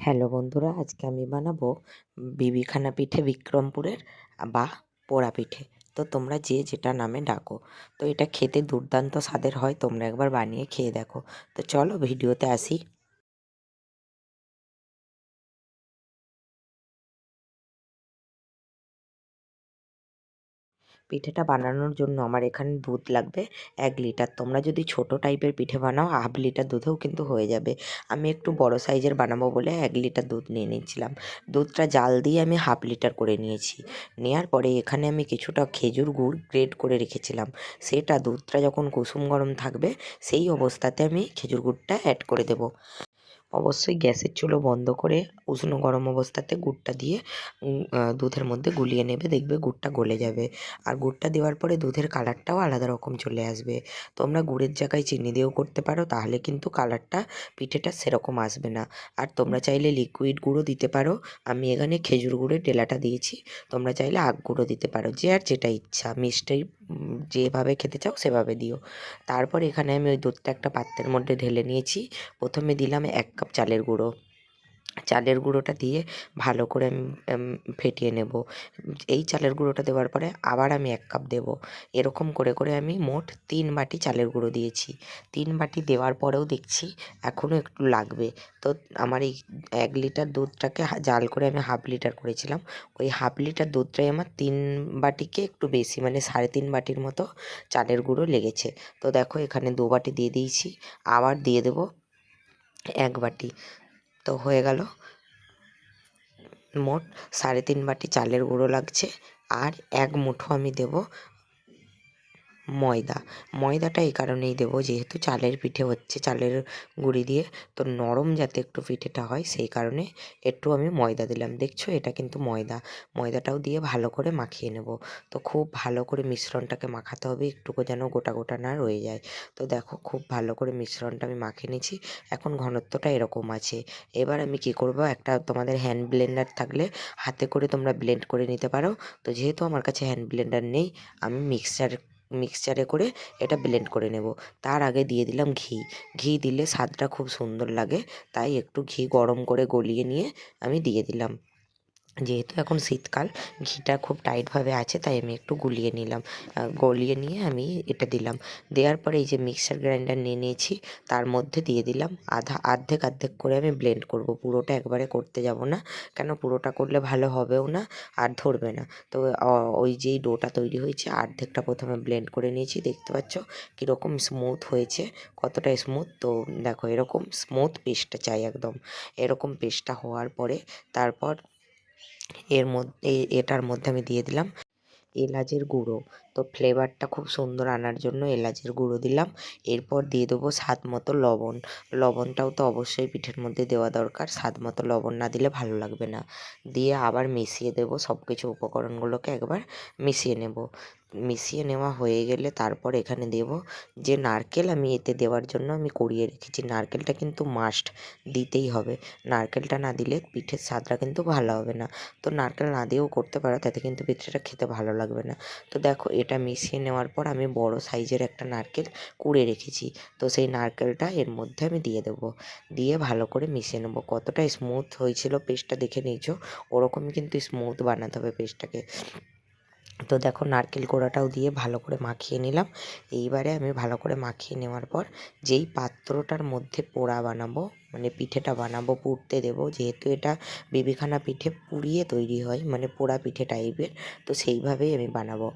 Hello বন্ধুরা, আজকে আমি বানাবো বিবিখানা পিঠে বিক্রমপুরের বা পোড়া পিঠে। তো তোমরা যে যেটা নামে ডাকো। তো এটা খেতে দুর্দান্ত স্বাদের হয়, তোমরা একবার বানিয়ে খেয়ে দেখো। তো চলো ভিডিওতে আসি। পিঠেটা বানানোর জন্য আমার এখানে দুধ লাগবে 1 লিটার। তোমরা যদি ছোট টাইপের পিঠে বানাও 1/2 লিটার দুধেও কিন্তু হয়ে যাবে। আমি একটু বড় সাইজের বানাবো বলে 1 লিটার দুধ নিয়ে নিচ্ছিলাম। দুধটা জাল দিয়ে আমি 1/2 লিটার করে নিয়েছি। নেওয়ার পরে এখানে আমি কিছুটা খেজুর গুড় গ্রেট করে রেখেছিলাম। সেটা দুধটা যখন কুসুম গরম থাকবে সেই অবস্থাতে আমি খেজুর গুড়টা অ্যাড করে দেবো। অবশ্যই গ্যাসের চুলো বন্ধ করে উষ্ণ গরম অবস্থাতে গুড়টা দিয়ে দুধের মধ্যে গুলিয়ে নেবে, দেখবে গুড়টা গলে যাবে। আর গুড়টা দেওয়ার পরে দুধের কালারটাও আলাদা রকম চলে আসবে। তোমরা গুড়ের জায়গায় চিনি দিয়েও করতে পারো, তাহলে কিন্তু কালারটা পিঠেটা সেরকম আসবে না। আর তোমরা চাইলে লিকুইড গুঁড়ো দিতে পারো। আমি এখানে খেজুর গুড়ের ডেলাটা দিয়েছি। তোমরা চাইলে আখ গুঁড়ো দিতে পারো, যে আর যেটা ইচ্ছা, মিষ্টি যেভাবে খেতে চাও সেভাবে দিও। তারপর এখানে আমি ওই দুধটা একটা পাত্রের মধ্যে ঢেলে নিয়েছি। প্রথমে দিলাম 1 কাপ চালের গুঁড়ো। চালের গুঁড়োটা দিয়ে ভালো করে আমি ফেটিয়ে নেব। এই চালের গুঁড়োটা দেওয়ার পরে আবার আমি 1 কাপ দেব। এরকম করে করে আমি মোট 3 বাটি চালের গুঁড়ো দিয়েছি। 3 বাটি দেওয়ার পরেও দেখছি এখনও একটু লাগবে। তো আমার এই 1 লিটার দুধটাকে জাল করে আমি 1/2 লিটার করেছিলাম। ওই 1/2 লিটার দুধটাই আমার 3 বাটিকে একটু বেশি, মানে 3.5 বাটির মতো চালের গুঁড়ো লেগেছে। তো দেখো এখানে 2 বাটি দিয়ে দিয়েছি, আবার দিয়ে দেবো 1 বাটি। তো হয়ে গেল, মোট 3.5 বাটি চালের গুঁড়ো লাগছে। আর 1 মুঠো আমি দেব ময়দা। ময়দাটা এই কারণেই দেবো, যেহেতু চালের পিঠে হচ্ছে চালের গুঁড়ি দিয়ে, তো নরম যাতে একটু পিঠেটা হয় সেই কারণে একটু আমি ময়দা দিলাম। দেখছো এটা কিন্তু ময়দা। ময়দাটাও দিয়ে ভালো করে মাখিয়ে নেব। তো খুব ভালো করে মিশ্রণটাকে মাখাতে হবে, একটুকু যেন গোটা গোটা না রয়ে যায়। তো দেখো খুব ভালো করে মিশ্রণটা আমি মাখিয়ে নিয়েছি। এখন ঘনত্বটা এরকম আছে। এবার আমি কি করব, একটা তোমাদের হ্যান্ড ব্লেন্ডার থাকলে হাতে করে তোমরা ব্লেন্ড করে নিতে পারো। তো যেহেতু আমার কাছে হ্যান্ড ব্লেন্ডার নেই, আমি মিক্সচারে করে এটা ব্লেন্ড করে নেব। তার আগে দিয়ে দিলাম ঘি। ঘি দিলে স্বাদটা খুব সুন্দর লাগে, তাই একটু ঘি গরম করে গলিয়ে নিয়ে আমি দিয়ে দিলাম। যেহেতু এখন শীতকাল, ঘিটা খুব টাইটভাবে আছে, তাই আমি একটু গুলিয়ে নিলাম। গলিয়ে নিয়ে আমি এটা দিলাম। দেওয়ার পরে এই যে মিক্সার গ্রাইন্ডার নিয়ে নিয়েছি, তার মধ্যে দিয়ে দিলাম অর্ধেক অর্ধেক করে আমি ব্লেন্ড করব। পুরোটা একবারে করতে যাব না, কেন পুরোটা করলে ভালো হবেও না আর ধরবে না। তো ওই যেই ডোটা তৈরি হয়েছে অর্ধেকটা প্রথমে ব্লেন্ড করে নিয়েছি। দেখতে পাচ্ছ কীরকম স্মুথ হয়েছে, কতটা স্মুথ। তো দেখো এরকম স্মুথ পেস্টটা চাই একদম। এরকম পেস্টটা হওয়ার পরে তারপর এটার মধ্যে আমি দিয়ে দিলাম এলাচের গুঁড়ো। তো ফ্লেভারটা খুব সুন্দর আনার জন্য এলাচের গুঁড়ো দিলাম। এরপর দিয়ে দেবো স্বাদ মতো লবণ। লবণটাও তো অবশ্যই পিঠের মধ্যে দেওয়া দরকার, স্বাদ মতো লবণ না দিলে ভালো লাগবে না। দিয়ে আবার মিশিয়ে দেবো, সব কিছু উপকরণগুলোকে একবার মিশিয়ে নেব। মিশিয়ে নেওয়া হয়ে গেলে তারপর এখানে দেব যে নারকেল আমি এতে দেওয়ার জন্য আমি কুড়িয়ে রেখেছি। নারকেলটা কিন্তু মাস্ট দিতেই হবে। নারকেলটা না দিলে পিঠের স্বাদটা কিন্তু ভালো হবে না। তো নারকেল না দিয়েও করতে পারো, তাতে কিন্তু পিঠেটা খেতে ভালো লাগবে না। তো দেখো এটা মিশিয়ে নেওয়ার পর আমি বড় সাইজের একটা নারকেল কুড়ে রেখেছি। তো সেই নারকেলটা এর মধ্যে আমি দিয়ে দেবো। দিয়ে ভালো করে মিশিয়ে নেবো। কতটা স্মুথ হয়েছিল পেস্টটা দেখে নিয়েছো, ওরকমই কিন্তু স্মুথ বানাতে হবে পেস্টটাকে। তো দেখো নারকেল কোড়াটাও দিয়ে ভালো করে মাখিয়ে নিলাম। এইবারে আমি ভালো করে মাখিয়ে নেওয়ার পর যেই পাত্রটার মধ্যে পোড়া বানাবো, মানে পিঠেটা বানাবো, পুড়তে দেবো, যেহেতু এটা বিবিখানা পিঠে পুড়িয়ে তৈরি হয়, মানে পোড়া পিঠে টাইপের, তো সেইভাবেই আমি বানাবো।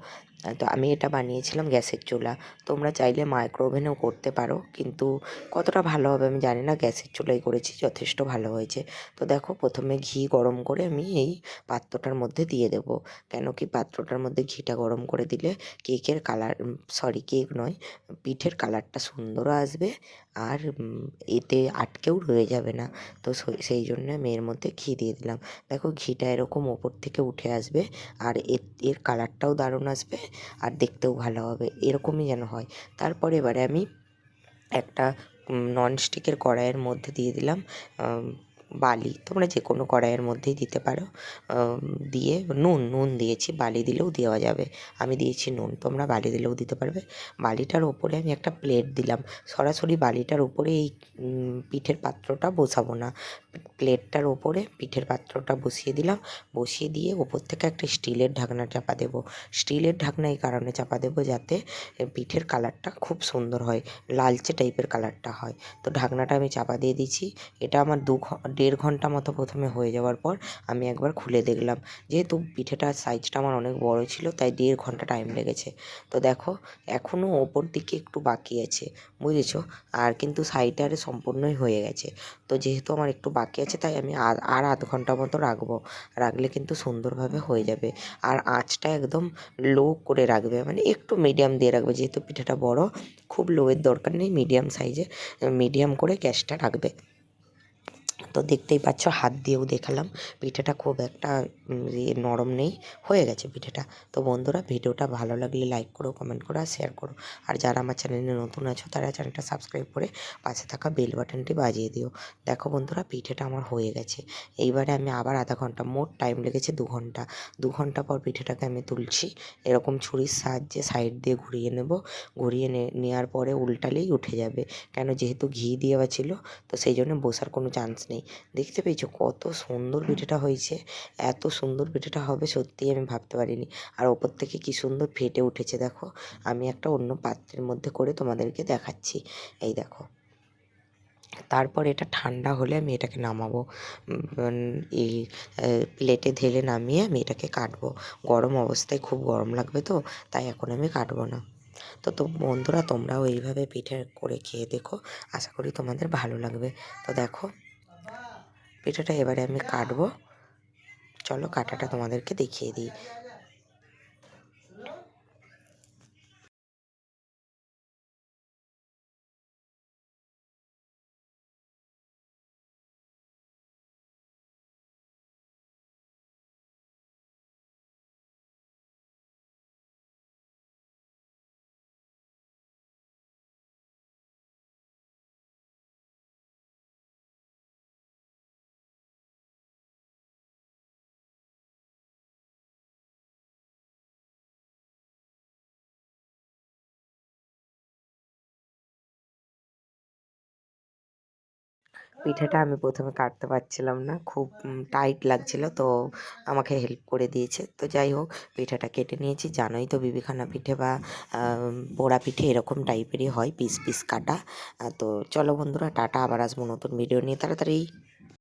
তো আমি এটা বানিয়েছিলাম গ্যাসের চুলা। তোমরা চাইলে মাইক্রো ওভেনেও করতে পারো, কিন্তু কতটা ভালো হবে আমি জানি না। গ্যাসের চুলায় করেছি, যথেষ্ট ভালো হয়েছে। তো দেখো প্রথমে ঘি গরম করে আমি এই পাত্রটার মধ্যে দিয়ে দেবো। কেন কি পাত্রটার মধ্যে ঘিটা গরম করে দিলে কেকের কালার, সরি কেক নয়, পিঠের কালারটা সুন্দরও আসবে। আর এতে আটকেও রয়ে যাবে না। তো সেই জন্য আমি এর মধ্যে ঘি দিয়ে দিলাম। দেখো ঘিটা এরকম ওপর থেকে উঠে আসবে, আর এর কালারটাও দারুণ আসবে, আর দেখতেও ভালো হবে। এরকমই যেন হয়। তারপর এবারে আমি একটা ননস্টিকের কড়াইয়ের মধ্যে দিয়ে দিলাম বালি, তোমরা যে কোনো কড়াইয়ের মধ্যেই দিতে পারো, দিয়ে নুন দিয়েছি, বালি দিলেও দেওয়া যাবে। আমি দিয়েছি নুন, তোমরা বালি দিলেও দিতে পারবে। বালিটার ওপরে আমি একটা প্লেট দিলাম, সরাসরি বালিটার উপরে এই পিঠের পাত্রটা বসাবো না, প্লেটটার ওপরে পিঠের পাত্রটা বসিয়ে দিলাম, বসিয়ে দিয়ে ওপর থেকে একটা স্টিলের ঢাকনা চাপা দেবো। স্টিলের ঢাকনা এই কারণে চাপা দেবো যাতে পিঠের কালারটা খুব সুন্দর হয়, লালচে টাইপের কালারটা হয়। তো ঢাকনাটা আমি চাপা দিয়ে দিচ্ছি। এটা আমার 1.5 ঘন্টা মতো প্রথমে হয়ে যাওয়ার পর আমি একবার খুলে দেখলাম, যেহেতু পিঠেটার সাইজটা আমার অনেক বড় ছিল তাই 1.5 ঘন্টা টাইম লেগেছে। তো দেখো এখনও ওপর দিকে একটু বাকি আছে, বুঝেছো? আর কিন্তু সাইডটা সম্পূর্ণই হয়ে গেছে। তো যেহেতু আমার একটু বাকি আছে তাই আমি আর 1/2 ঘন্টা মতো রাখবো, রাখলে কিন্তু সুন্দরভাবে হয়ে যাবে। আর আঁচটা একদম লো করে রাখবে, মানে একটু মিডিয়াম দিয়ে রাখবে, যেহেতু পিঠেটা বড়, খুব লোয়ের দরকার নেই, মিডিয়াম সাইজে মিডিয়াম করে গ্যাসটা রাখবে। তো দেখতেই পাচ্ছ, হাত দিয়েও দেখালাম, পিঠেটা খুব একটা নরম নেই, হয়ে গেছে পিঠেটা। তো বন্ধুরা, ভিডিওটা ভালো লাগলে লাইক করো, কমেন্ট করো আর শেয়ার করো। আর যারা আমার চ্যানেলে নতুন আছো তারা চ্যানেলটা সাবস্ক্রাইব করে পাশে থাকা বেল বাটনটি বাজিয়ে দিও। দেখো বন্ধুরা, পিঠেটা আমার হয়ে গেছে। এইবারে আমি আবার 1/2 ঘন্টা, মোট টাইম লেগেছে 2 ঘন্টা। 2 ঘন্টা পর পিঠেটাকে আমি তুলছি, এরকম ছুরির সাহায্যে সাইড দিয়ে ঘুরিয়ে নেব। ঘুরিয়ে নেওয়ার পরে উল্টালেই উঠে যাবে, কেন যেহেতু ঘি দেওয়া ছিল, তো সেই জন্য বসার কোনো চান্স নেই। দেখতে পেয়েছো কত সুন্দর পিঠেটা হয়েছে? এত সুন্দর পিঠেটা হবে সত্যিই আমি ভাবতে পারিনি। আর ওপর থেকে কি সুন্দর ফেটে উঠেছে দেখো। আমি একটা অন্য পাত্রের মধ্যে করে তোমাদেরকে দেখাচ্ছি, এই দেখো। তারপর এটা ঠান্ডা হলে আমি এটাকে নামাবো, এই প্লেটে ঢেলে নামিয়ে আমি এটাকে কাটবো। গরম অবস্থায় খুব গরম লাগবে, তো তাই এখন আমি কাটবো না। তো বন্ধুরা, তোমরাও এইভাবে পিঠে করে খেয়ে দেখো, আশা করি তোমাদের ভালো লাগবে। তো দেখো পিঠেটা এবারে আমি কাটবো, চলো কাটাটা তোমাদেরকে দেখিয়ে দিই। পিঠেটা আমি প্রথমে কাটতে পারছিলাম না, খুব টাইট লাগছিল, তো আমাকে হেল্প করে দিয়েছে। তো যাই হোক, পিঠেটা কেটে নিয়েছি। জানোই তো, বিবিখানা পিঠে বা পোড়া পিঠে এরকম টাইপেরই হয়, পিস পিস কাটা। তো চলো বন্ধুরা, টাটা, আবার আসবো নতুন ভিডিও নিয়ে তাড়াতাড়ি।